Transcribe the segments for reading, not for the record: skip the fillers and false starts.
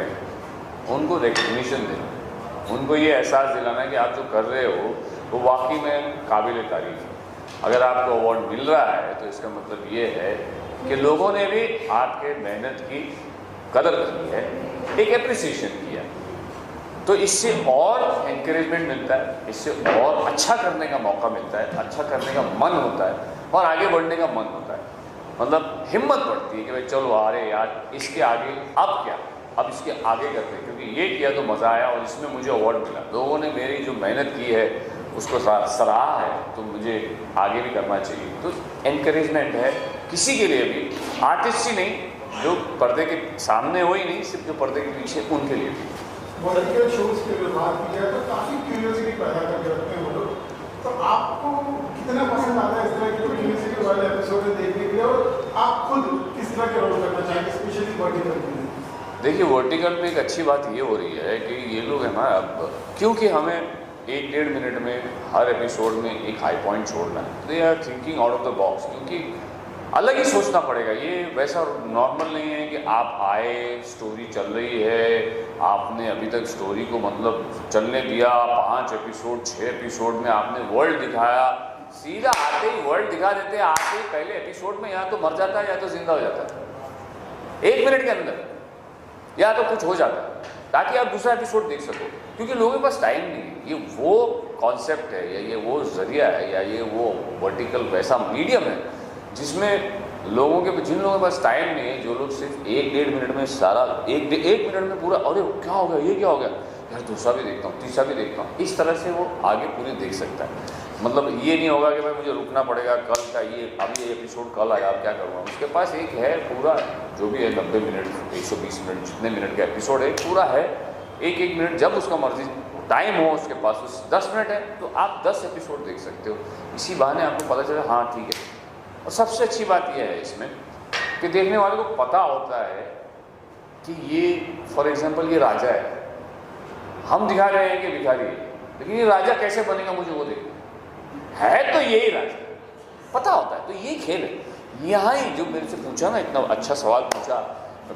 रहे हैं उनको रिकग्निशन देना, उनको ये एहसास दिलाना कि आप जो कर रहे हो वो वाकई में काबिल तारीफ है। अगर आपको अवार्ड मिल रहा है तो इसका मतलब ये है कि लोगों ने भी आपके मेहनत की कदर की है, एक एप्रिसिएशन किया, तो इससे और एनकरेजमेंट मिलता है, इससे और अच्छा करने का मौका मिलता है, अच्छा करने का मन होता है और आगे बढ़ने का मन होता है। मतलब हिम्मत बढ़ती है कि भाई चलो अरे यार इसके आगे अब क्या, अब इसके आगे करते हैं, क्योंकि ये किया तो मज़ा आया और इसमें मुझे अवार्ड मिला, लोगों ने मेरी जो मेहनत की है उसको सराहा है, तो मुझे आगे भी करना चाहिए। तो एनकरेजमेंट है किसी के लिए भी, आर्टिस्ट ही नहीं, जो पर्दे के सामने हो ही नहीं, सिर्फ जो पर्दे के पीछे, उनके लिए भी। वर्टिकल शोज की अगर बात की जाए तो काफ़ी क्यूरियोसिटी पैदा करके रखते हैं वो लोग, तो आपको कितना पसंद आता है इस तरह के क्यूरियोसिटी वाले एपिसोड देखने के लिए, और आप खुद किस तरह के रोल करना चाहेंगे स्पेशली वर्टिकल के लिए? देखिए वर्टिकल में एक अच्छी बात ये हो रही है कि ये लोग है ना, अब क्योंकि हमें 1-1.5 मिनट में हर एपिसोड में एक हाई पॉइंट छोड़ना है, they are thinking out of the box, क्योंकि अलग ही सोचना पड़ेगा। ये वैसा नॉर्मल नहीं है कि आप आए, स्टोरी चल रही है, आपने अभी तक स्टोरी को मतलब चलने दिया, 5 एपिसोड 6 एपिसोड में आपने वर्ल्ड दिखाया, सीधा आते ही वर्ल्ड दिखा देते हैं, आते ही पहले एपिसोड में या तो मर जाता है या तो जिंदा हो जाता है 1 मिनट के अंदर, या तो कुछ हो जाता है ताकि आप दूसरा एपिसोड देख सको, क्योंकि लोगों के पास टाइम नहीं है। ये वो कॉन्सेप्ट है या ये वो जरिया है या ये वो वर्टिकल वैसा मीडियम है जिसमें लोगों के, जिन लोगों के पास टाइम नहीं है, जो लोग सिर्फ 1-1.5 मिनट में सारा एक मिनट में पूरा, अरे क्या हो गया, ये क्या हो गया यार, दूसरा भी देखता हूँ, तीसरा भी देखता हूँ, इस तरह से वो आगे पूरी देख सकता है। मतलब ये नहीं होगा कि भाई मुझे रुकना पड़ेगा, कल का ये अभी ये एपिसोड कल आया, अब क्या करूँगा। उसके पास एक है पूरा, जो भी है 90 मिनट 120 मिनट जितने मिनट का एपिसोड है पूरा है, एक मिनट जब उसका मर्जी टाइम हो उसके पास, उस 10 मिनट है तो आप 10 एपिसोड देख सकते हो। इसी बहाने आपको पता चला हाँ ठीक है। और सबसे अच्छी बात यह है इसमें कि देखने वाले को पता होता है कि ये फॉर एग्जांपल ये राजा है, हम दिखा रहे हैं कि भिखारी है, लेकिन ये राजा कैसे बनेगा मुझे वो देखना है, तो यही राजा पता होता है। तो ये खेल है। यहाँ ही जो मेरे से पूछा ना, इतना अच्छा सवाल पूछा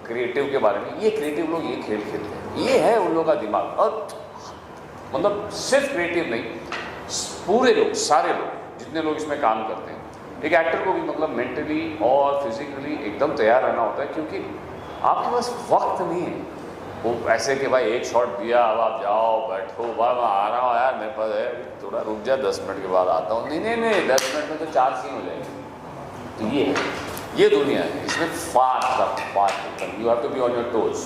क्रिएटिव के बारे में, ये क्रिएटिव लोग ये खेल खेलते हैं, ये है उन लोगों का दिमाग। और मतलब सिर्फ क्रिएटिव नहीं, पूरे लोग, सारे लोग जितने लोग इसमें काम करते हैं, एक एक्टर को भी मतलब मेंटली और फिजिकली एकदम तैयार रहना होता है, क्योंकि आपके पास वक्त नहीं है वो ऐसे कि भाई एक शॉट दिया अब आप जाओ बैठो, मैं आ रहा हूँ यार मेरे पास है, थोड़ा रुक जा 10 मिनट के बाद आता हूँ, नहीं 10 मिनट में तो 4 सीन हो जाएंगे। तो ये है, ये दुनिया है, इसमें fast you have to be on your toes.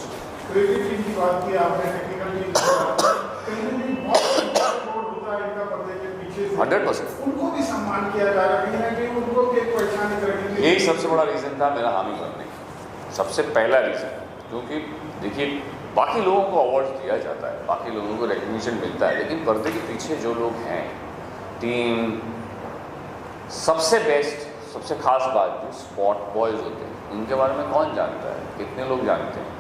Creative team की बात की आपने, टेक्निकल टीम की बात की, कहीं ना कहीं बहुत सपोर्ट होता है इनका पर्दे के पीछे से, 100% उनको भी सम्मान किया जा रहा है, कहीं ना कहीं उनको भी एक पहचान करने, यही सबसे बड़ा रीज़न था मेरा हामी भरने का, सबसे पहला रीज़न। क्योंकि देखिए बाकी लोगों को अवार्ड दिया जाता है, बाकी लोगों को रिकग्निशन मिलता है, लेकिन पर्दे के पीछे जो लोग हैं, टीम, सबसे बेस्ट, सबसे खास बात जो स्पॉट बॉयज़ होते हैं, उनके बारे में कौन जानता है, कितने लोग जानते हैं,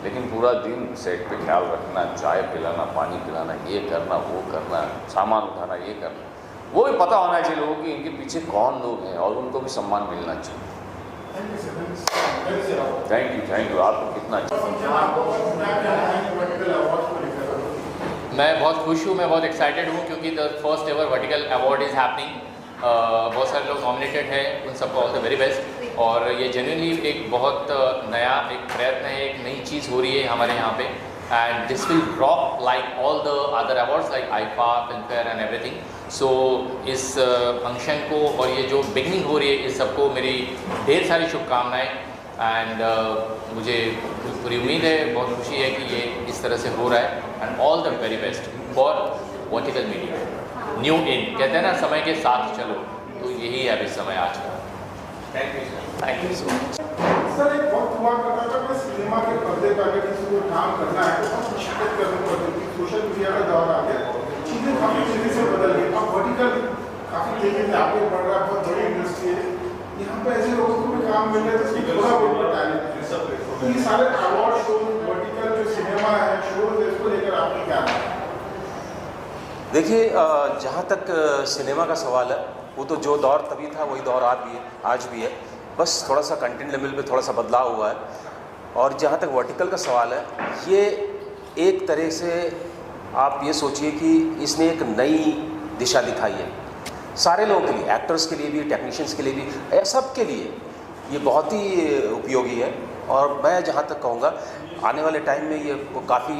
लेकिन पूरा दिन सेट पे ख्याल रखना, चाय पिलाना, पानी पिलाना, ये करना, वो करना, सामान उठाना, ये करना, वो भी पता होना चाहिए लोगों की इनके पीछे कौन लोग हैं और उनको भी सम्मान मिलना चाहिए। Thank you. आपको कितना मैं बहुत खुश हूँ, मैं बहुत एक्साइटेड हूँ, क्योंकि the first ever vertical award is happening. बहुत सारे लोग नॉमिनेटेड हैं, उन सबको ऑल द वेरी बेस्ट। और ये जेन्युइनली एक बहुत नया एक प्रयत्न है, एक नई चीज़ हो रही है हमारे यहाँ पे, and this will rock like all the other awards like IIFA, Filmfare and everything. So इस फंक्शन को और ये जो बिगनिंग हो रही है, इस सबको मेरी ढेर सारी शुभकामनाएँ, एंड मुझे पूरी उम्मीद है, बहुत खुशी है कि ये इस तरह से हो रहा है, and all the very best for vertical media. New in कहते हैं ना, समय के साथ चलो, तो यही है अभी समय आज का। Thank you so much. Sir एक वक्त हुआ करता था कि सिनेमा के पर्दे पर अगर किसी को काम करना है तो बहुत मुश्किल करनी पड़ती थी, सोशल मीडिया का दौर आ गया, चीज़ें काफ़ी तेज़ी से बदल गई, अब वर्टिकल काफ़ी तेज़ी से आगे बढ़ रहा है, बहुत बड़ी इंडस्ट्री है, यहाँ पे ऐसे लोगों को भी काम मिल रहा है जिसकी थोड़ा बहुत टैलेंट है। ये सारे अवार्ड शो, वर्टिकल जो सिनेमा है, शोज, इसको लेकर आपकी क्या है? देखिए जहाँ तक सिनेमा का सवाल है, वो तो जो दौर तभी था वही दौर आज भी है, बस थोड़ा सा कंटेंट लेवल पे थोड़ा सा बदलाव हुआ है। और जहाँ तक वर्टिकल का सवाल है, ये एक तरह से आप ये सोचिए कि इसने एक नई दिशा दिखाई है सारे लोगों के लिए, एक्टर्स के लिए भी, टेक्नीशियंस के लिए भी, सब के लिए ये बहुत ही उपयोगी है। और मैं जहाँ तक कहूँगा आने वाले टाइम में ये काफ़ी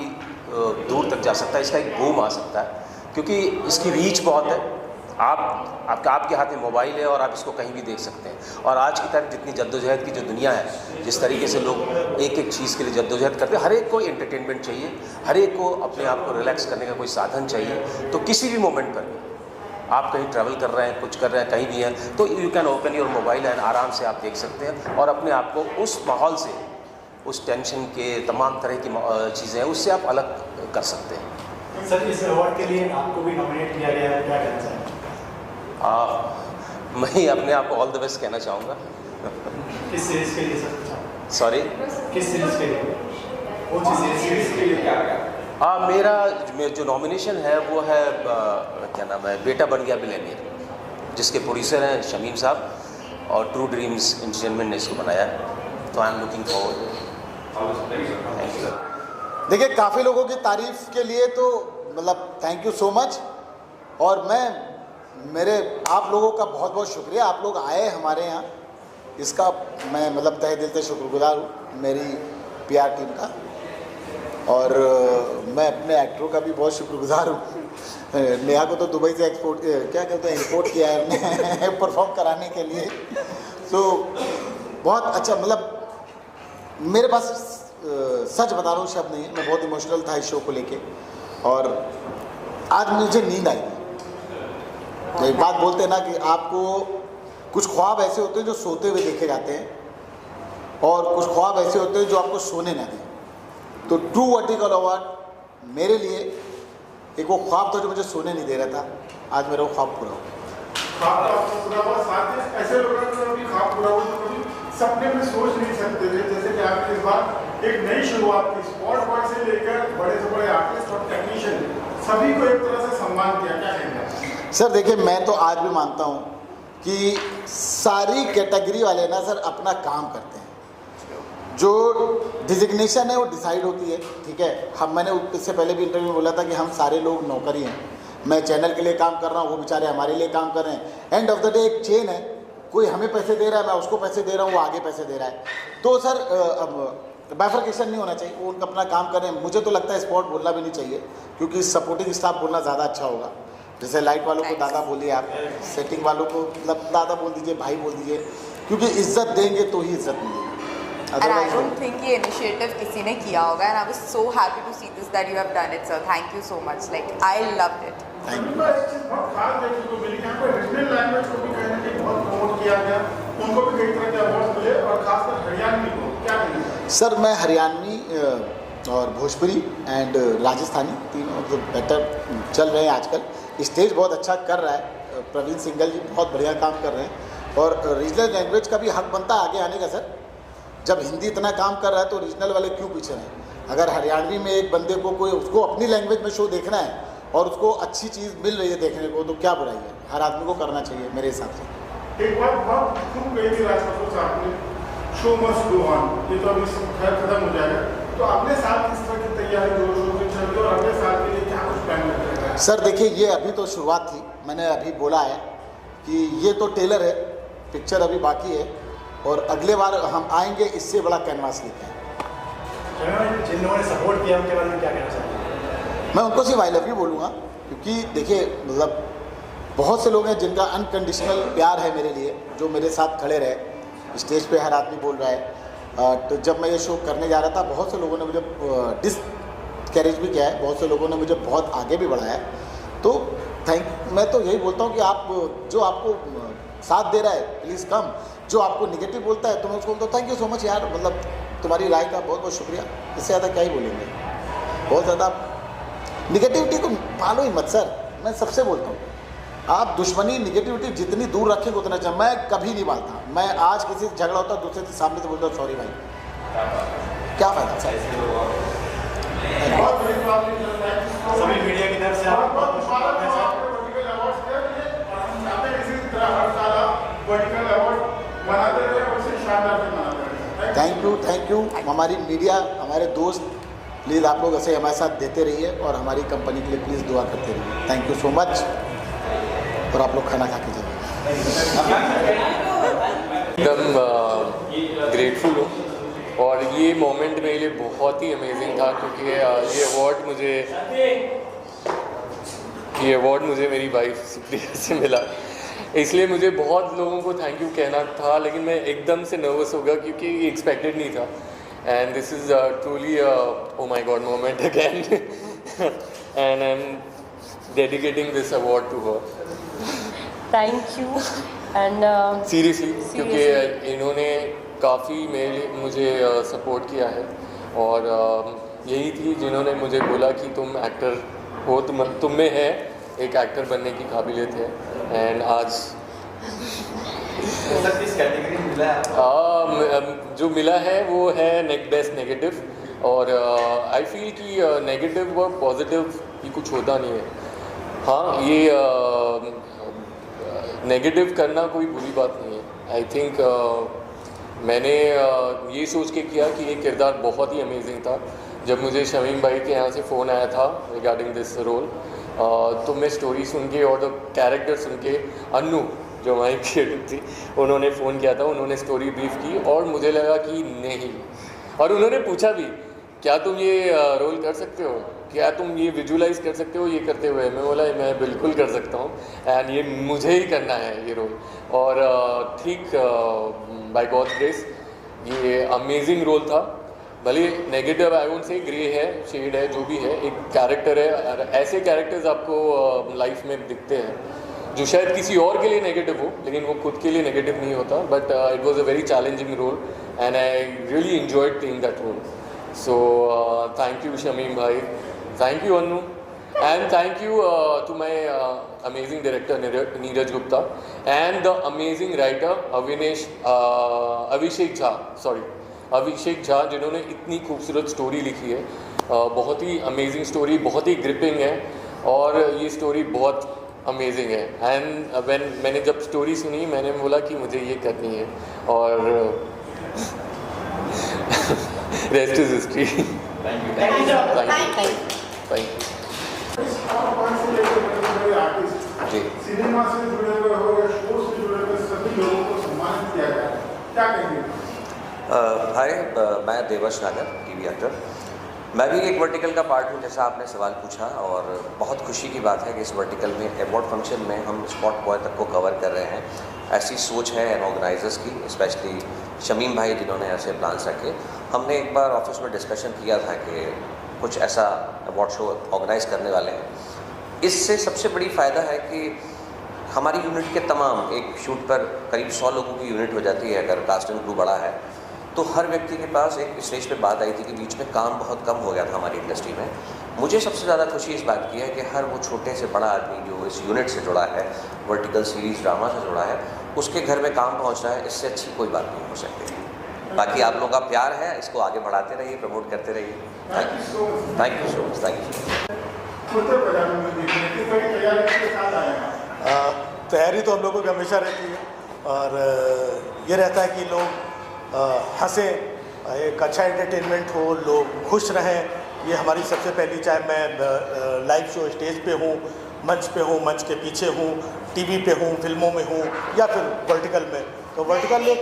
दूर तक जा सकता है, इसका एक बूम आ सकता है, क्योंकि इसकी रीच बहुत है। आपके हाथ में मोबाइल है और आप इसको कहीं भी देख सकते हैं। और आज की तारीख जितनी जद्दोजहद की जो दुनिया है, जिस तरीके से लोग एक एक चीज़ के लिए जद्दोजहद करते हैं, हर एक को एंटरटेनमेंट चाहिए, हर एक को अपने आप को रिलैक्स करने का कोई साधन चाहिए। तो किसी भी मोमेंट पर आप कहीं ट्रैवल कर रहे हैं, कुछ कर रहे हैं, कहीं भी हैं, तो you can open your mobile and आराम से आप देख सकते हैं और अपने आप को उस माहौल से, उस टेंशन के तमाम तरह की चीज़ें हैं, उससे आप अलग कर सकते हैं। सर, इस अवार्ड के लिए आपको भी नॉमिनेट किया गया है, क्या कहना चाहेंगे? मैं अपने आप को ऑल द बेस्ट कहना चाहूँगा। किस सीरीज़ के लिए सर? सॉरी, किस सीरीज़ के लिए? कौन सी सीरीज़ के लिए? क्या मेरा जो नॉमिनेशन है वो है क्या नाम है, बेटा बन गया बिलियनियर, जिसके प्रोड्यूसर हैं शमीम साहब और ट्रू ड्रीम्स एंटरटेनमेंट ने इसको बनाया है। तो I am looking forward. Thank you. देखिए, काफ़ी लोगों की तारीफ़ के लिए तो मतलब थैंक यू सो मच। और आप लोगों का बहुत बहुत शुक्रिया, आप लोग आए हमारे यहाँ, इसका मैं मतलब तहे दिल से शुक्रगुजार हूँ मेरी PR टीम का। और मैं अपने एक्टरों का भी बहुत शुक्रगुजार हूँ। नेहा को तो दुबई से इंपोर्ट किया है हमने परफॉर्म कराने के लिए। तो बहुत अच्छा, मतलब मेरे पास सच बता रहा हूँ शब्द नहीं है, मैं बहुत इमोशनल था इस शो को लेके। और आज मुझे नींद आई। तो एक बात बोलते हैं ना कि आपको कुछ ख्वाब ऐसे होते हैं जो सोते हुए देखे जाते हैं और कुछ ख्वाब ऐसे होते हैं जो आपको सोने ना दें। तो ट्रू वर्टिकल अवार्ड मेरे लिए एक वो ख्वाब था जो मुझे सोने नहीं दे रहा था, आज मेरा वो ख्वाब पूरा हो। ख्वाब तो आपको पूरा हुआ, साथ में ऐसे लोग हैं जो अभी ख्वाब पूरा हुआ तो कभी सपने में सोच नहीं सकते थे। जैसे कि आपने इस बार एक नई शुरुआत की, स्पॉट बॉय से लेकर बड़े से बड़े आर्टिस्ट और टेक्नीशियन सभी को एक तरह से सम्मान किया, क्या कहेंगे? सर देखिए, मैं तो आज भी मानता हूँ कि सारी कैटेगरी वाले ना सर अपना काम करते हैं। जो डिजिग्नेशन है वो डिसाइड होती है, ठीक है। मैंने इससे पहले भी इंटरव्यू में बोला था कि हम सारे लोग नौकरी हैं। मैं चैनल के लिए काम कर रहा हूँ, वो बेचारे हमारे लिए काम कर रहे हैं। एंड ऑफ द डे एक चेन है, कोई हमें पैसे दे रहा है, मैं उसको पैसे दे रहा हूँ, वो आगे पैसे दे रहा है। तो सर बाइफर्केशन नहीं होना चाहिए, वो उनका अपना काम कर रहे हैं। मुझे तो लगता है स्पॉट बोलना भी नहीं चाहिए, क्योंकि सपोर्टिंग स्टाफ बोलना ज़्यादा अच्छा होगा। जैसे लाइट वालों को दादा बोलिए आप, सेटिंग वालों को मतलब दादा बोल दीजिए, भाई बोल दीजिए, क्योंकि इज्जत देंगे तो ही इज्जत मिलेगी। And I don't think ये initiative किसी ने किया होगा, and I was so happy to see this that you have done it, sir. Thank you so much. Like I loved it. Thank you. एक चीज़ बहुत खास देखने को मिली, यहाँ पर रीजनल लैंग्वेज को भी कहीं ना कहीं बहुत प्रमोट किया गया, उनको भी कई तरह के अवार्ड मिले और खासकर हरियाणवी को, क्या कहेंगे? सर मैं हरियाणवी और भोजपुरी एंड राजस्थानी तीनों जो बेटर चल रहे हैं आजकल। स्टेज बहुत अच्छा कर रहा है, प्रवीण सिंगल जी बहुत बढ़िया काम कर रहे हैं। और रीजनल लैंग्वेज का भी हक बनता है आगे आने का सर। जब हिंदी इतना काम कर रहा है तो रीजनल वाले क्यों पीछे हैं? अगर हरियाणवी में एक बंदे को कोई उसको अपनी लैंग्वेज में शो देखना है और उसको अच्छी चीज़ मिल रही है देखने को, तो क्या बुराई है? हर आदमी को करना चाहिए मेरे हिसाब से। एक बात बहुत खूब गई थी राजकपूर साहब ने, शो मस्ट गो ऑन। ये तो अभी खैर खत्म हो जाएगा, तो अगले साल किस तरह की तैयारी जोर शोर से चल रही है और अगले साल के लिए क्या कुछ प्लान कर रहे हैं? सर देखिए, ये अभी तो शुरुआत थी। मैंने अभी बोला है कि ये तो टेलर है, पिक्चर अभी बाकी है और अगले बार हम आएंगे इससे बड़ा कैनवास लेके आएंगे। जिन लोगों ने सपोर्ट किया उनके बारे में क्या कहना चाहेंगे? मैं उनको सिर्फ आई लव यू बोलूँगा, क्योंकि देखिए मतलब बहुत से लोग हैं जिनका अनकंडीशनल प्यार है मेरे लिए, जो मेरे साथ खड़े रहे। स्टेज पे हर आदमी बोल रहा है। तो जब मैं ये शो करने जा रहा था, बहुत से लोगों ने मुझे डिसकरेज भी किया है, बहुत से लोगों ने मुझे बहुत आगे भी बढ़ाया है। तो मैं तो यही बोलता हूँ कि आप जो आपको साथ दे रहा है प्लीज़ कम, जो आपको निगेटिव बोलता है तो मैं उसको बोलता हूँ थैंक यू सो मच यार, मतलब तुम्हारी राय का बहुत बहुत शुक्रिया। इससे ज़्यादा क्या ही बोलेंगे? बहुत ज़्यादा निगेटिविटी को पालो ही मत सर, मैं सबसे बोलता हूँ। आप दुश्मनी निगेटिविटी जितनी दूर रखेंगे उतना अच्छा। मैं कभी नहीं पालता, मैं आज किसी से झगड़ा होता है दूसरे से सामने से बोलता हूँ सॉरी भाई, क्या फ़ायदा? सभी मीडिया की तरफ से आपको थैंक यू हमारी मीडिया, हमारे दोस्त, प्लीज़ आप लोग ऐसे हमारे साथ देते रहिए और हमारी कंपनी के लिए प्लीज़ दुआ करते रहिए। Thank you so much. और आप लोग खाना खा के जाइए। एकदम ग्रेटफुल हूँ और ये मोमेंट मेरे लिए बहुत ही अमेजिंग था, क्योंकि ये अवार्ड मुझे मेरी वाइफ सुप्रिया से मिला, इसलिए मुझे बहुत लोगों को थैंक यू कहना था, लेकिन मैं एकदम से नर्वस हो गया क्योंकि ये एक्सपेक्टेड नहीं था। And this is truly oh my god moment again and I am dedicating this award to her. Thank you and seriously, क्योंकि इन्होंने काफ़ी मुझे सपोर्ट किया है और यही थी जिन्होंने मुझे बोला कि तुम एक्टर हो, तुम में है एक एक्टर बनने की काबिलियत है। एंड आज किस कैटेगरी में मिला है? जो मिला है वो है बेस्ट नेगेटिव, और आई फील कि नेगेटिव और पॉजिटिव ही कुछ होता नहीं है। हाँ, ये नेगेटिव करना कोई बुरी बात नहीं है। आई थिंक मैंने ये सोच के किया कि ये किरदार बहुत ही अमेजिंग था। जब मुझे शमीम भाई के यहाँ से फ़ोन आया था रिगार्डिंग दिस रोल, तो मैं स्टोरी सुन के और कैरेक्टर सुन के, अन्नू जो हमारी क्रिएटिव थी, उन्होंने फ़ोन किया था, उन्होंने स्टोरी ब्रीफ की और मुझे लगा कि नहीं, और उन्होंने पूछा भी क्या तुम ये रोल कर सकते हो, क्या तुम ये विजुलाइज कर सकते हो ये करते हुए। मैं बोला मैं बिल्कुल कर सकता हूँ एंड ये मुझे ही करना है ये रोल। और ठीक बाय गॉड ग्रेस ये अमेजिंग रोल था। भले negative I won't say grey है, शेड है, जो भी है, एक कैरेक्टर है। ऐसे कैरेक्टर्स आपको लाइफ में दिखते हैं जो शायद किसी और के लिए नेगेटिव हो, लेकिन वो खुद के लिए नेगेटिव नहीं होता। But it was a very challenging role and I really enjoyed playing that role. So thank you Shamim भाई, thank you Annu, and thank you to my amazing director Neeraj Gupta and the amazing writer Abhishek Jha, जिन्होंने इतनी खूबसूरत story लिखी है। बहुत ही amazing story, बहुत ही gripping है और ये स्टोरी बहुत अमेजिंग है। एंड मैंने जब स्टोरी सुनी मैंने बोला कि मुझे ये करनी है और rest is history. Thank you. जी, सिनेमा से जुड़े हुए हो या शो से जुड़े हुए सभी लोगों को सम्मानित किया गया, क्या कहेंगे? हाय, मैं देवर्ष नागर, टीवी एक्टर। मैं भी एक वर्टिकल का पार्ट हूँ, जैसा आपने सवाल पूछा, और बहुत खुशी की बात है कि इस वर्टिकल में अवार्ड फंक्शन में हम स्पॉट बॉय तक को कवर कर रहे हैं। ऐसी सोच है ऑर्गेनाइजर्स की, स्पेशली शमीम भाई जिन्होंने ऐसे प्लान्स रखे। हमने एक बार ऑफिस में डिस्कशन किया था कि कुछ ऐसा अवार्ड शो ऑर्गेनाइज करने वाले हैं। इससे सबसे बड़ी फ़ायदा है कि हमारी यूनिट के तमाम, एक शूट पर करीब 100 लोगों की यूनिट हो जाती है अगर कास्ट एंड क्रू बड़ा है, तो हर व्यक्ति के पास एक स्टेज पे बात आई थी कि बीच में काम बहुत कम हो गया था हमारी इंडस्ट्री में। मुझे सबसे ज़्यादा खुशी इस बात की है कि हर वो छोटे से बड़ा आदमी जो इस यूनिट से जुड़ा है, वर्टिकल सीरीज़ ड्रामा से जुड़ा है, उसके घर में काम पहुंच रहा है। इससे अच्छी कोई बात नहीं हो सकती। बाकी आप लोगों का प्यार है, इसको आगे बढ़ाते रहिए, प्रमोट करते रहिए। Thank you so much, thank you so much. तैयारी तो हम लोगों की हमेशा रहती है और ये रहता है कि लोग हंसें, एक अच्छा एंटरटेनमेंट हो, लोग खुश रहें। ये हमारी सबसे पहली, चाहे मैं लाइव शो स्टेज पे हूँ, मंच पे हूँ, मंच के पीछे हूँ, टीवी पे हूँ, फिल्मों में हूँ, या फिर वर्टिकल में, तो वर्टिकल में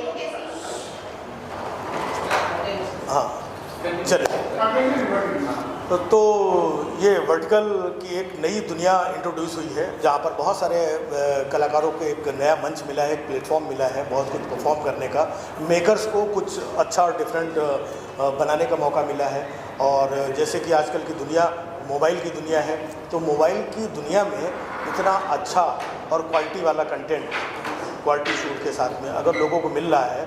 हाँ चले तो ये वर्टिकल की एक नई दुनिया इंट्रोड्यूस हुई है, जहाँ पर बहुत सारे कलाकारों को एक नया मंच मिला है, एक प्लेटफॉर्म मिला है बहुत कुछ परफॉर्म करने का। मेकर्स को कुछ अच्छा और डिफरेंट बनाने का मौका मिला है। और जैसे कि आजकल की दुनिया मोबाइल की दुनिया है, तो मोबाइल की दुनिया में इतना अच्छा और क्वालिटी वाला कंटेंट, क्वालिटी शूट के साथ में अगर लोगों को मिल रहा है,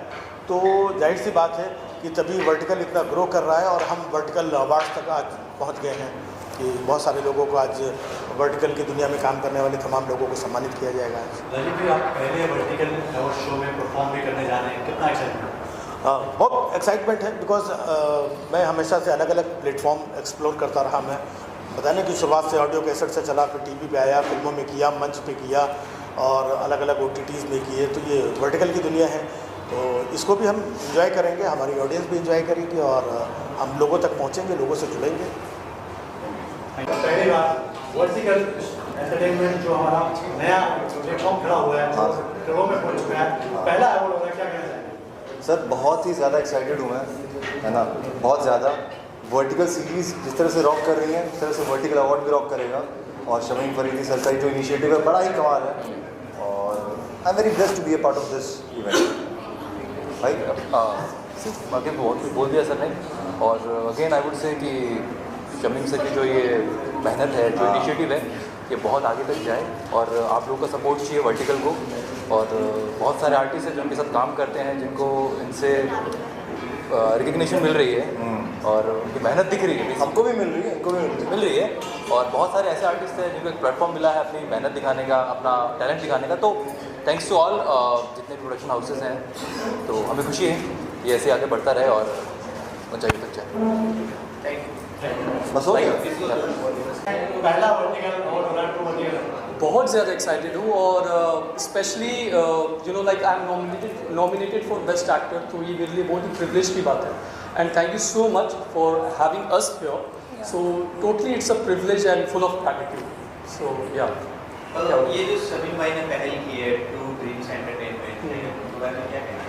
तो जाहिर सी बात है कि तभी वर्टिकल इतना ग्रो कर रहा है। और हम वर्टिकल अवार्ड्स तक आज पहुंच गए हैं कि बहुत सारे लोगों को आज वर्टिकल की दुनिया में काम करने वाले तमाम लोगों को सम्मानित किया जाएगा आज। ललित भाई, आप पहले वर्टिकल अवार्ड शो में परफॉर्म भी करने जा रहे हैं, कितना एक्साइटमेंट? बहुत एक्साइटमेंट है, बिकॉज मैं हमेशा से अलग अलग प्लेटफॉर्म एक्सप्लोर करता रहा। मैं बताने की शुरुआत से ऑडियो कैसेट से चला, फिर टीवी पे आया, फिल्मों में किया, मंच पे किया और अलग अलग OTTs में किए। तो ये वर्टिकल की दुनिया है तो इसको भी हम इंजॉय करेंगे, हमारी ऑडियंस भी इंजॉय करेगी और हम लोगों तक पहुंचेंगे, लोगों से जुड़ेंगे। पहली बात वर्टिकल एंटरटेनमेंट जो हमारा नया प्लेटफॉर्म खड़ा हुआ है, करोड़ों में पहुंच चुका है, पहला अवार्ड होगा, क्या कहना चाहेंगे? सर बहुत ही ज़्यादा एक्साइटेड हूँ मैं, है ना, बहुत ज़्यादा। वर्टिकल सीरीज़ जिस तरह से रॉक कर रही है, उस तरह से वर्टिकल अवार्ड भी रॉक करेगा। और शमीम फरीदी सर का जो इनिशिएटिव है बड़ा ही कमाल है, और I am very blessed to be a part of this event. भाई आगे बहुत कुछ बोल दिया सर ने, और अगेन आई वुड से कि शमीम सर की जो ये मेहनत है, जो इनिशिएटिव है, ये बहुत आगे तक जाए, और आप लोगों का सपोर्ट चाहिए वर्टिकल को। और बहुत सारे आर्टिस्ट हैं जो उनके साथ काम करते हैं, जिनको इनसे रिकग्निशन मिल रही है और उनकी मेहनत दिख रही है, हमको भी मिल रही है, इनको भी मिल रही है। और बहुत सारे ऐसे आर्टिस्ट हैं जिनको एक प्लेटफॉर्म मिला है अपनी मेहनत दिखाने का, अपना टैलेंट दिखाने का। तो थैंक्स टू ऑल जितने प्रोडक्शन हाउसेज हैं, तो हमें खुशी है ये ऐसे आगे बढ़ता रहे और ऊंचाई तक जाए। बस हो गया। पहला वर्टिकल अवार्ड हो रहा है, 2 वर्टिकल। बहुत ज़्यादा एक्साइटेड हूँ, और specially you know like I am nominated for best actor, तो ये मेरे लिए बहुत ही प्रिविलेज की बात है। And thank you so much for having us here, so totally it's a privilege and full of gratitude. So yeah ये जो शमीम भाई ने पहल की है, ट्रू ड्रीम्स एंटरटेनमेंट, क्या कहना?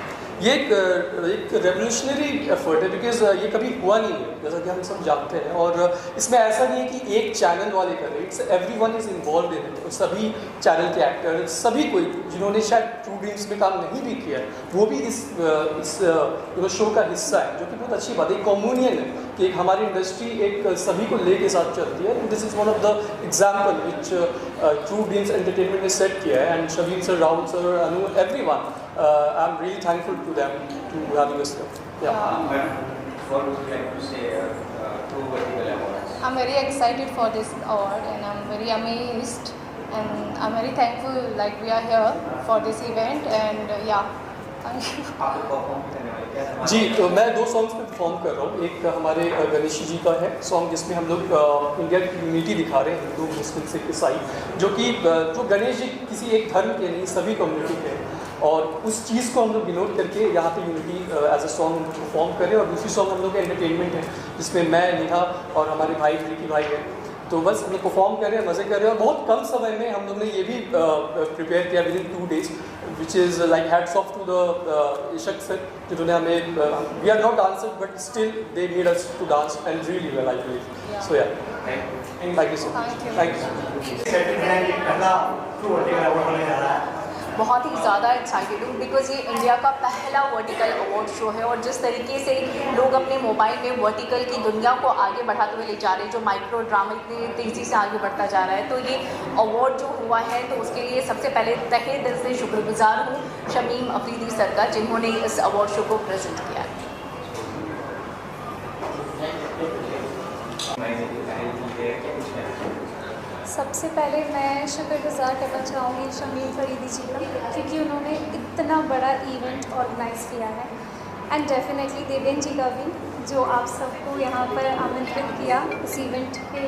ये एक रेवोल्यूशनरी एफर्ट है, बिकॉज ये कभी हुआ नहीं है, जैसा कि हम सब जानते हैं। और इसमें ऐसा नहीं है कि एक चैनल वाले कर रहे हैं, it's everyone is involve in it. सभी चैनल के एक्टर, सभी कोई जिन्होंने शायद ट्रू ड्रीम्स में काम नहीं भी किया है, वो भी इस शो का हिस्सा है, जो कि बहुत अच्छी बात है। कम्युनियन है कि एक हमारी इंडस्ट्री एक सभी को ले के साथ चलती है। This is one of the example which true dreams entertainment ने सेट किया है। And Shamim sir, Rahul sir, Anu, everyone, I am really thankful to them to having us here. Yeah. What would you like to say to vertical awards? I'm very excited for this award, and I'm very amazed, and I'm very thankful like we are here for this event, and yeah, thank you. आप perform करने वाले क्या? जी, तो मैं 2 songs पे perform कर रहा हूँ। एक हमारे गणेश जी का है सॉन्ग, जिसमें हम लोग इंडिया की यूनिटी दिखा रहे हैं, हिंदू, मुस्लिम, सिख, ईसाई, जो कि जो गणेश जी किसी एक धर्म के नहीं, सभी कम्युनिटी के हैं। और उस चीज़ को हम लोग डिनोट करके यहाँ पे यूनिटी एज अ सॉन्ग हम परफॉर्म करें। और दूसरी सॉन्ग हम लोग का एंटरटेनमेंट है, जिसमें मैं, निहा और हमारे भाई रिकी भाई हैं। तो बस हम लोग परफॉर्म कर रहे हैं, मज़े कर रहे हैं। और बहुत कम समय में हम लोग ने ये भी प्रिपेयर किया within 2 days, which is like hats off to the Ishaq sir, जिन्होंने हमें, we are not dancer but still they need us to dance and really well, I believe. So yeah thank you so much. Thank you. पहला true vertical award होने जा रहा है। बहुत ही ज़्यादा excited हूँ, बिकॉज ये इंडिया का पहला वर्टिकल अवार्ड शो है। और जिस तरीके से लोग अपने मोबाइल में वर्टिकल की दुनिया को आगे बढ़ाते हुए ले जा रहे हैं, जो माइक्रो ड्रामा इतनी तेज़ी से आगे बढ़ता जा रहा है, तो ये अवार्ड जो हुआ है, तो उसके लिए सबसे पहले तहे दिल से शुक्रगुजार हूँ शमीम अफरीदी सर का, जिन्होंने इस अवार्ड शो को प्रेजेंट किया है। सबसे पहले मैं शुक्रगुजार करना चाहूँगी शमीम फरीदी जी का, क्योंकि उन्होंने इतना बड़ा इवेंट ऑर्गेनाइज़ किया है। एंड डेफिनेटली देवेन जी का भी, जो आप सबको यहाँ पर आमंत्रित किया इस इवेंट पे,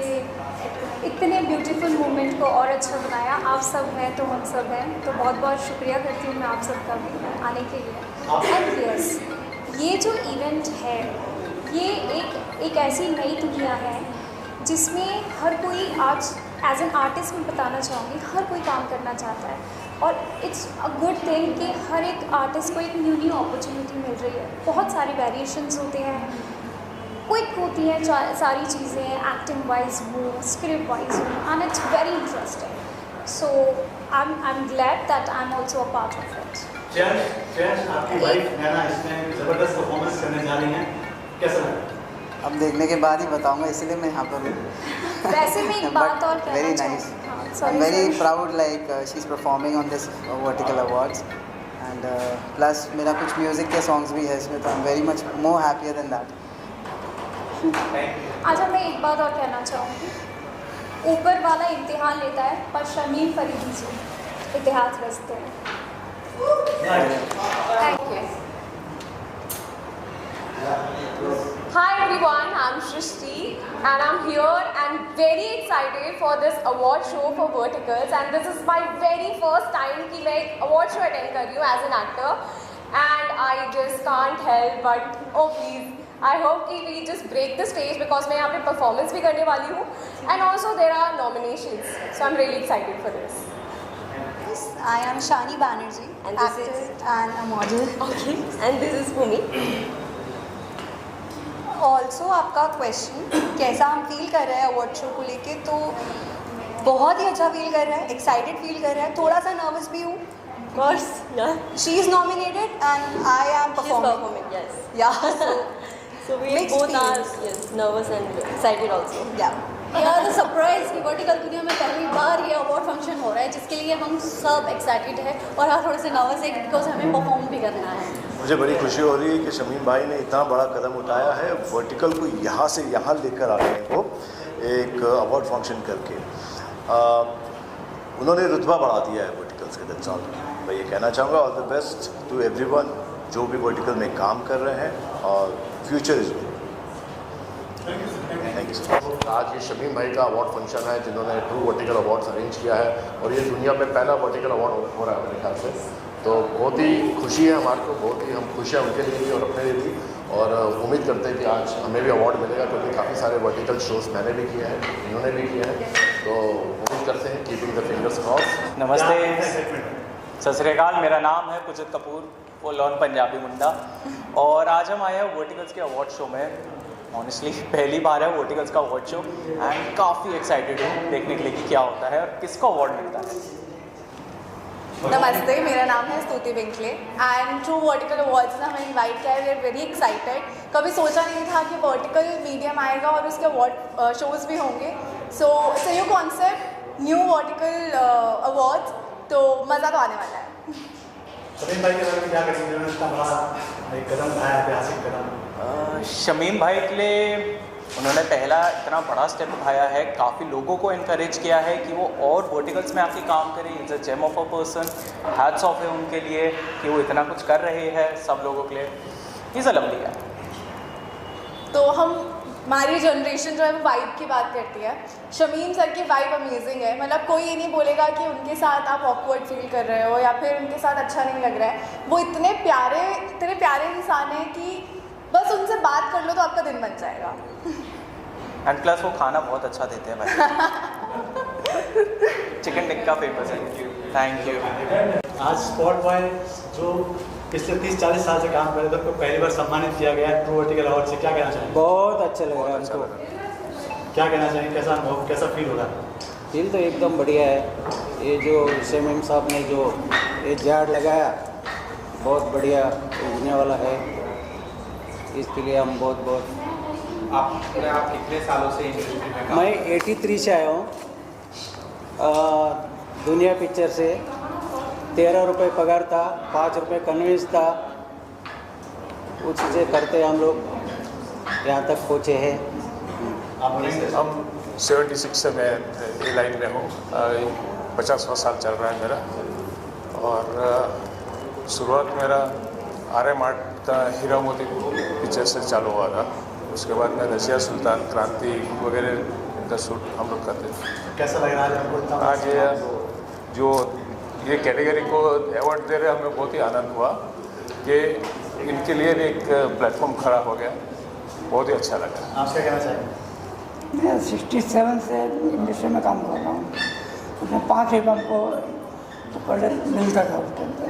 इतने ब्यूटीफुल मोमेंट को और अच्छा बनाया। आप सब हैं तो हम सब हैं, तो बहुत बहुत शुक्रिया करती हूँ मैं आप सबका भी आने के लिए। एंड यस, ये जो इवेंट है, ये एक ऐसी नई दुनिया है जिसमें हर कोई आज एज एन आर्टिस्ट मैं बताना चाहूँगी, हर कोई काम करना चाहता है। और इट्स अ गुड थिंग कि हर एक आर्टिस्ट को एक न्यू अपॉर्चुनिटी मिल रही है। बहुत सारे वेरिएशंस होते हैं, क्विक होती हैं सारी चीज़ें, एक्टिंग वाइज हो, स्क्रिप्ट वाइज हो, and it's very interesting. So I am glad that I am also a part of it. Chance, आपकी वाइफ नैना इसमें ज़बरदस्त परफॉर्मेंस करने जा रही हैं, कैसा लगा? अब देखने के बाद ही बताऊंगा, इसलिए मैं यहाँ पर हूँ। वैसे में एक बात और कहना very nice, I am very proud like she is performing on this vertical awards, and plus मेरा कुछ म्यूज़िक के सॉन्ग्स भी है इसमें, तो आई am very much more happier than that. अच्छा, मैं एक बात और कहना चाहूँगी, ऊपर वाला इम्तिहान लेता है पर शमीम फरीदी जी इतिहास रचते हैं। Thank you. Hi everyone, I'm Shrishti and I'm here and very excited for this award show for Verticals, and this is my very first time कि मैं एक award show attend कर रही हूँ as an actor, and I just can't help but, oh please, I hope कि we just break the stage because मैं यहाँ पे performance भी करने वाली हूँ, and also there are nominations, so I'm really excited for this. I am Shani Banerjee, And this actor is- and a model. Okay, and this is Bhumi. Also आपका question कैसा हम फील कर रहे हैं अवार्ड शो को लेके, तो बहुत ही अच्छा फील कर रहा है, एक्साइटेड फील कर रहा है, थोड़ा सा नर्वस भी हूँ. course, yeah. She is nominated and I M She's performing, yes. या So we Mixed both are feelings. nervous and excited also. यार सरप्राइज की वर्टिकल दुनिया में पहली बार ये अवार्ड फंक्शन हो रहा है, जिसके लिए हम सब एक्साइटेड है और हाँ थोड़े से नर्वस है बिकॉज हमें परफॉर्म भी करना है. मुझे बड़ी खुशी हो रही है कि शमीम भाई ने इतना बड़ा कदम उठाया है, वर्टिकल को यहाँ से यहाँ लेकर आ गए वो एक अवार्ड फंक्शन करके. उन्होंने रुतबा बढ़ा दिया है वर्टिकल्स के. That's all. मैं ये कहना चाहूँगा all the best to everyone जो भी वर्टिकल में काम कर रहे हैं, और future is good. Thank you. आज ये शमीम भाई का अवार्ड फंक्शन है जिन्होंने ट्रू वर्टिकल अवार्ड्स अरेंज किया है, और ये दुनिया में पहला वर्टिकल अवार्ड हो रहा है मेरे ख्याल से. तो बहुत ही खुशी है हमारे को, बहुत ही हम खुश हैं उनके लिए भी और अपने लिए भी, और उम्मीद करते हैं कि आज हमें भी अवार्ड मिलेगा, क्योंकि काफ़ी सारे वर्टिकल शोज मैंने भी किए हैं, इन्होंने भी किए हैं. तो उम्मीद करते हैं कीपिंग द फिंगर्स क्रॉस. नमस्ते, सत श्री अकाल. मेरा नाम है पुजित कपूर, फुल ऑन पंजाबी मुंडा, और आज हम आए हैं वर्टिकल्स के अवार्ड शो में. ऑनेस्टली पहली बार है वर्टिकल्स का अवार्ड शो, एंड काफ़ी एक्साइटेड हूँ देखने के लिए कि क्या होता है और किसको अवार्ड मिलता है. नमस्ते, मेरा नाम है Stuti Binkle and true vertical awards ने हमें इनवाइट किया है. We are very excited. कभी सोचा नहीं था कि वर्टिकल मीडियम आएगा और उसके अवार्ड शोज़ भी होंगे. So it's new concept, new vertical awards, तो मज़ा तो आने वाला है. शमीम भाई के बारे में क्या करेंगे, उन्होंने इतना बड़ा एक कदम उठाया, ऐतिहासिक कदम. शमीम भाई के लिए उन्होंने पहला इतना बड़ा स्टेप उठाया है, काफ़ी लोगों को इनकरेज किया है कि वो और वर्टिकल्स में आके काम करें. It's a gem of a person. Hats off है उनके लिए कि वो इतना कुछ कर रहे हैं सब लोगों के लिए. इज़ अ लवली गाय. तो हमारी जनरेशन जो है वो वाइब की बात करती है. शमीम सर की वाइब अमेजिंग है. मतलब कोई ये नहीं बोलेगा कि उनके साथ आप ऑकवर्ड फील कर रहे हो या फिर उनके साथ अच्छा नहीं लग रहा है. वो इतने प्यारे इंसान हैं कि बस उनसे बात कर लो तो आपका दिन बन जाएगा. एंड प्लस वो खाना बहुत अच्छा देते हैं भाई. चिकन टिक्का फेमस है. Thank you. आज स्पॉट बॉय जो पिछले 30-40 साल से काम कर रहे थे, उनको पहली बार सम्मानित किया गया ट्रू वर्टिकल अवार्ड से. क्या कहना चाहेंगे? बहुत अच्छा लग रहा है हमको. क्या कहना चाहेंगे, कैसा अनुभव, कैसा फील हो रहा है? फील तो एकदम बढ़िया है. ये जो शमीम साहब ने जो ये झाड़ लगाया बहुत बढ़िया उगने वाला है. इसके लिए हम बहुत आप कितने सालों से इंडस्ट्री में काम? मैं 83 से आया हूँ. दुनिया पिक्चर से 13 रुपये पगार था, 5 रुपये कन्वेंस था, उससे करते हम लोग यहाँ तक पहुँचे हैं. हम 76 से मैं ये लाइन में हूँ. 50वां साल चल रहा है मेरा, और शुरुआत मेरा RM आर्ट का हीरा मोती पिक्चर से चालू हुआ था. उसके बाद मैं रजिया सुल्तान, क्रांति वगैरह का शूट हम लोग करते थे. कैसा लग रहा है आपको? आज ये जो ये कैटेगरी को अवार्ड दे रहे हैं, हमें बहुत ही आनंद हुआ कि इनके लिए भी एक प्लेटफॉर्म खड़ा हो गया. बहुत ही अच्छा लगा. आप क्या कहना चाहेंगे? मैं 67 से इंडस्ट्री में काम कर रहा हूँ. उसमें 5 एल्बम को पहले मिलता था उसके अंदर.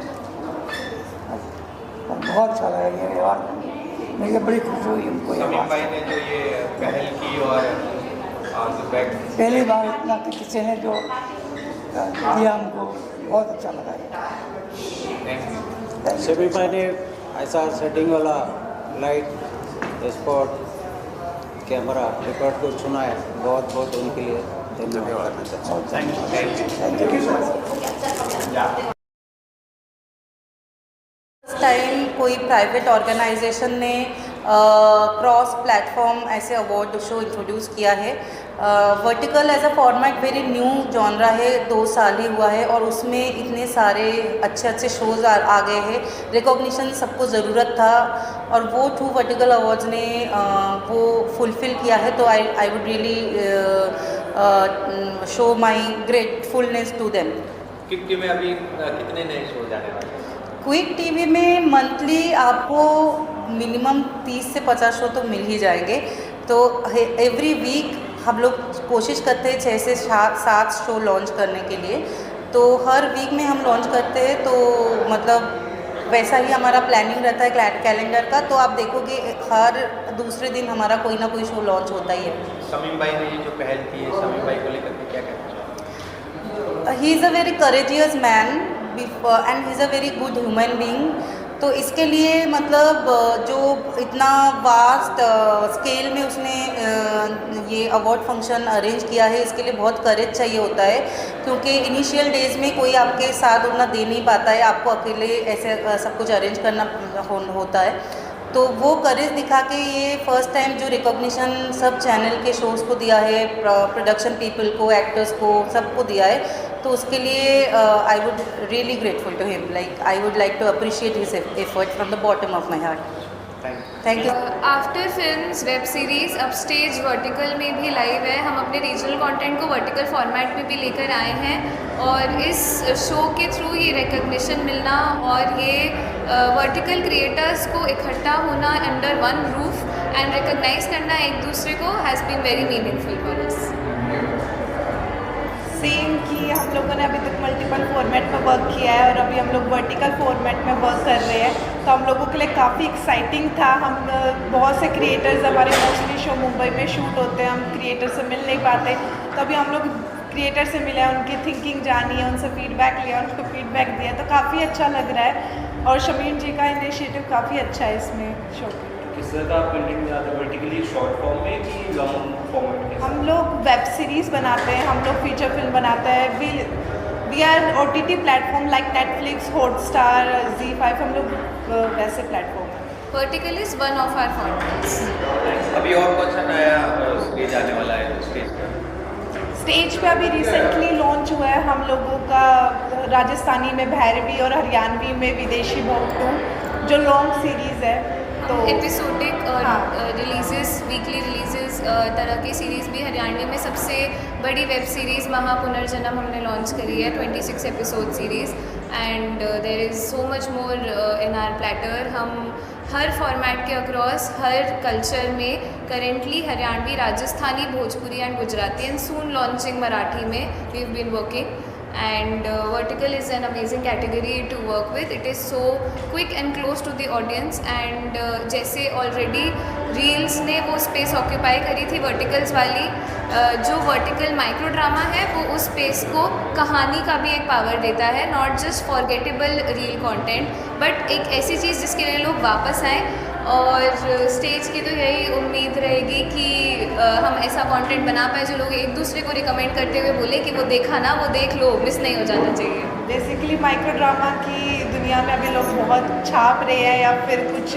बहुत अच्छा लगा ये अवार्ड. मुझे बड़ी खुशी हुई उनको. शमीम भाई ने जो ये पहल की और पहली बार इतना किसी ने जो दिया हमको, बहुत अच्छा लगा. शमीम भाई ने ऐसा सेटिंग वाला लाइट, स्पॉट, कैमरा, रिकॉर्ड को चुना है. बहुत बहुत उनके लिए धन्यवाद. टाइम कोई प्राइवेट ऑर्गेनाइजेशन ने क्रॉस प्लेटफॉर्म ऐसे अवार्ड शो इंट्रोड्यूस किया है. Vertical as a format very new genre है, 2 साल ही हुआ है और उसमें इतने सारे अच्छे शोज़ आ गए हैं. रिकॉग्निशन सबको ज़रूरत था और वो ट्रू वर्टिकल अवार्ड्स ने वो फुलफ़िल किया है. तो I would really show my gratefulness to them. कितने में अभी कितने नए शो जाने वाले हैं? क्विक टीवी में मंथली आपको मिनिमम 30 से 50 शो तो मिल ही जाएंगे। तो एवरी वीक हम लोग कोशिश करते हैं 6 से 7 शो लॉन्च करने के लिए। तो हर वीक में हम लॉन्च करते हैं, तो मतलब वैसा ही हमारा प्लानिंग रहता है कैलेंडर का। तो आप देखोगे हर दूसरे दिन हमारा कोई ना कोई शो लॉन्च होता ही है। शमीम भाई ने ये जो पहल की है, शमीम भाई को लेकर के क्या कहना he is a very courageous man and he is a very good human being. तो इसके लिए मतलब जो इतना वास्ट स्केल में उसने ये अवार्ड फंक्शन अरेंज किया है, इसके लिए बहुत करेज चाहिए होता है, क्योंकि इनिशियल डेज में कोई आपके साथ उतना दे नहीं पाता है, आपको अकेले ऐसे सब कुछ अरेंज करना होता है। तो वो करेज दिखा के ये फर्स्ट टाइम जो रिकॉग्निशन सब चैनल के शोज़ को दिया है, प्रोडक्शन पीपल को, एक्टर्स को, सबको दिया है। तो उसके लिए I would really grateful to him, like I would like to appreciate his effort from the bottom of my heart. Thank you. After films, web series, अब स्टेज वर्टिकल में भी लाइव है। हम अपने रीजनल कंटेंट को vertical format में भी लेकर आए हैं, और इस शो के थ्रू ये रिकग्निशन मिलना और ये वर्टिकल क्रिएटर्स को इकट्ठा होना under one roof and recognise करना एक दूसरे को has been very meaningful for us. Same कि हम लोगों ने अभी तक मल्टीपल फॉर्मेट में वर्क किया है और अभी हम लोग वर्टिकल फॉर्मेट में वर्क कर रहे हैं, तो हम लोगों के लिए काफ़ी एक्साइटिंग था। हम बहुत से क्रिएटर्स, हमारे मोस्टली शो मुंबई में शूट होते हैं, हम क्रिएटर से मिल नहीं पाते, तो अभी हम लोग क्रिएटर से मिले, उनकी थिंकिंग जानी है, उनसे फीडबैक लिया, उनको फीडबैक दिया, तो काफ़ी अच्छा लग रहा है। और शमीम जी का इनिशिएटिव काफ़ी अच्छा है इसमें शो के। किस तरह का आप कंटेंट बनाते हैं, वर्टिकली शॉर्ट फॉर्म में कि लॉन्ग फॉर्मेट में? हम लोग वेब सीरीज़ बनाते हैं, हम लोग फीचर फिल्म बनाते हैं। We are OTT platform like Netflix, Hotstar, ZEE5, हम लोग वैसे प्लेटफॉर्म हैं। Vertical is one of our formats. अभी और कौन सा नया स्टेज आने वाला है स्टेज पर? स्टेज पे अभी रिसेंटली लॉन्च हुआ है हम लोगों का राजस्थानी में भैरवी और हरियाणवी में विदेशी बहु 2, जो लॉन्ग सीरीज़ है। तो एपिसोडिक रिलीजेस, वीकली रिलीजेस तरह की सीरीज़ भी हरियाणवी में सबसे बड़ी वेब सीरीज़ महापुनर्जन्म हमने लॉन्च करी है, 26 episode series, and there is so much more in our platter. हम हर फॉर्मेट के अक्रॉस, हर कल्चर में currently Haryanvi, Rajasthani, Bhojpuri and Gujarati, and soon launching Marathi में we have been working. And vertical is an amazing category to work with. It is so quick and close to the audience, and जैसे already reels ने वो space occupy करी थी verticals वाली, जो vertical micro drama है वो उस space को कहानी का भी एक power देता है, not just forgettable reel content, but एक ऐसी चीज़ जिसके लिए लोग वापस आएँ। और स्टेज की तो यही उम्मीद रहेगी कि हम ऐसा कंटेंट बना पाए जो लोग एक दूसरे को रिकमेंड करते हुए बोले कि वो देखा ना, वो देख लो, मिस नहीं हो जाना चाहिए। बेसिकली माइक्रो ड्रामा की दुनिया में अभी लोग बहुत छाप रहे हैं, या फिर कुछ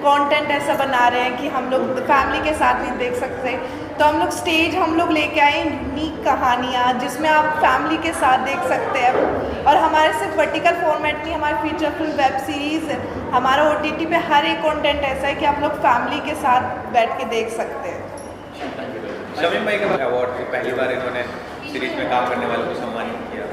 कंटेंट ऐसा बना रहे हैं कि हम लोग फैमिली के साथ नहीं देख सकते। तो हम लोग स्टेज हम लोग लेके आए यूनिक कहानियाँ जिसमें आप फैमिली के साथ देख सकते हैं। और हमारे सिर्फ वर्टिकल फॉर्मेट नहीं, हमारी फीचर फिल्म, वेब सीरीज़, हमारा OTT पे हर एक कंटेंट ऐसा है कि आप लोग फैमिली के साथ बैठ के देख सकते हैं। शमीम भाई का अवार्ड पहली बार इन्होंने सीरीज में काम करने वालों को सम्मानित किया।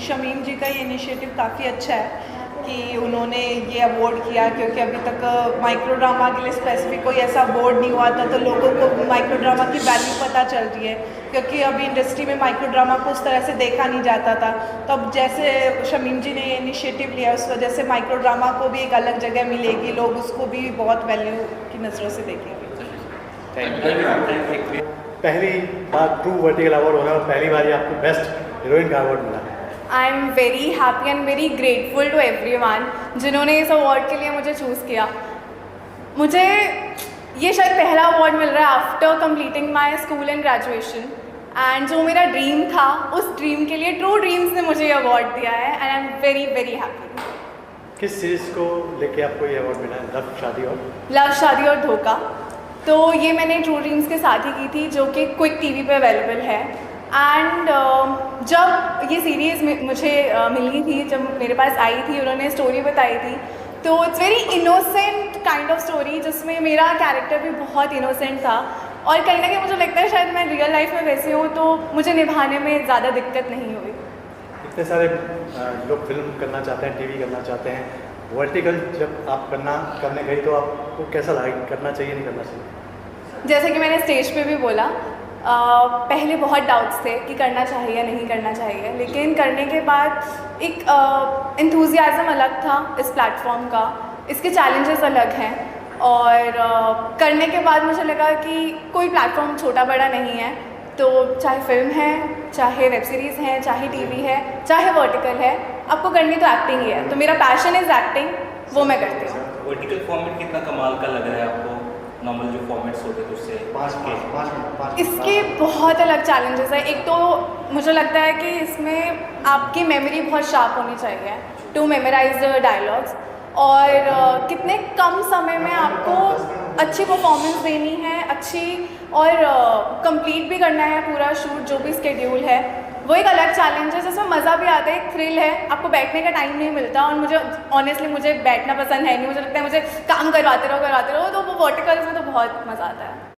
शमीम जी का ये इनिशिएटिव काफ़ी अच्छा है कि उन्होंने ये अवार्ड किया, क्योंकि अभी तक माइक्रो ड्रामा के लिए स्पेसिफिक कोई ऐसा अवार्ड नहीं हुआ था, तो लोगों को माइक्रो ड्रामा की वैल्यू पता चल रही है, क्योंकि अभी इंडस्ट्री में माइक्रो ड्रामा को उस तरह से देखा नहीं जाता था। तो अब जैसे शमीम जी ने ये इनिशिएटिव लिया, उस वजह से माइक्रो ड्रामा को भी एक अलग जगह मिलेगी, लोग उसको भी बहुत वैल्यू की नज़रों से देखेंगे। पहली बार ट्रू वर्टिकल अवार्ड हो रहा है, पहली बार आपको बेस्ट हीरोइन का अवार्ड मिला। I am very happy and very grateful to everyone जिन्होंने इस अवार्ड के लिए मुझे चूज़ किया। मुझे ये शायद पहला अवार्ड मिल रहा है after completing my school and graduation, and जो मेरा ड्रीम था उस ड्रीम के लिए ट्रू ड्रीम्स ने मुझे ये अवार्ड दिया है, and I am very very happy. किस सीरीज़ को लेके आपको ये अवार्ड मिला है? लव, शादी और धोखा। तो ये मैंने ट्रू ड्रीम्स के साथ ही की थी, जो कि क्विक टीवी पे अवेलेबल है। एंड जब ये सीरीज़ मुझे मिली थी, जब मेरे पास आई थी, उन्होंने स्टोरी बताई थी, तो it's very innocent kind of story, जिसमें मेरा कैरेक्टर भी बहुत इनोसेंट था, और कहीं ना कहीं मुझे लगता है शायद मैं रियल लाइफ में वैसे हूँ, तो मुझे निभाने में ज़्यादा दिक्कत नहीं हुई। इतने सारे लोग फिल्म करना चाहते हैं, टीवी करना चाहते हैं, वर्टिकल जब आप करने गई तो आपको कैसा लगा, करना चाहिए नहीं करना चाहिए? जैसे कि मैंने स्टेज पे भी बोला, पहले बहुत डाउट्स थे कि करना चाहिए या नहीं करना चाहिए, लेकिन करने के बाद एक एंथुजियाज़म अलग था इस प्लेटफॉर्म का, इसके चैलेंजेस अलग हैं और करने के बाद मुझे लगा कि कोई प्लेटफॉर्म छोटा बड़ा नहीं है, तो चाहे फिल्म है, चाहे वेब सीरीज़ है, चाहे टीवी है, चाहे वर्टिकल है, आपको करनी तो एक्टिंग ही है। तो मेरा पैशन इज़ एक्टिंग, वो मैं करती हूँ। वर्टिकल फॉर्मेट कितना कमाल का लग रहा है आपको, नॉर्मल जो फॉर्मेट्स होते थे उससे? 5 मिनट इसके बहुत अलग चैलेंजेस है। एक तो मुझे लगता है कि इसमें आपकी मेमोरी बहुत शार्प होनी चाहिए टू मेमोराइज द डायलॉग्स, और कितने कम समय में आपको अच्छी परफॉर्मेंस देनी है, अच्छी और कंप्लीट भी करना है पूरा शूट, जो भी स्केड्यूल है, वो एक अलग चैलेंज है जिसमें मज़ा भी आता है, एक थ्रिल है, आपको बैठने का टाइम नहीं मिलता। और मुझे ऑनेस्टली मुझे बैठना पसंद है नहीं, मुझे लगता है मुझे काम करवाते रहो, तो वो वर्टिकल्स में तो बहुत मज़ा आता है।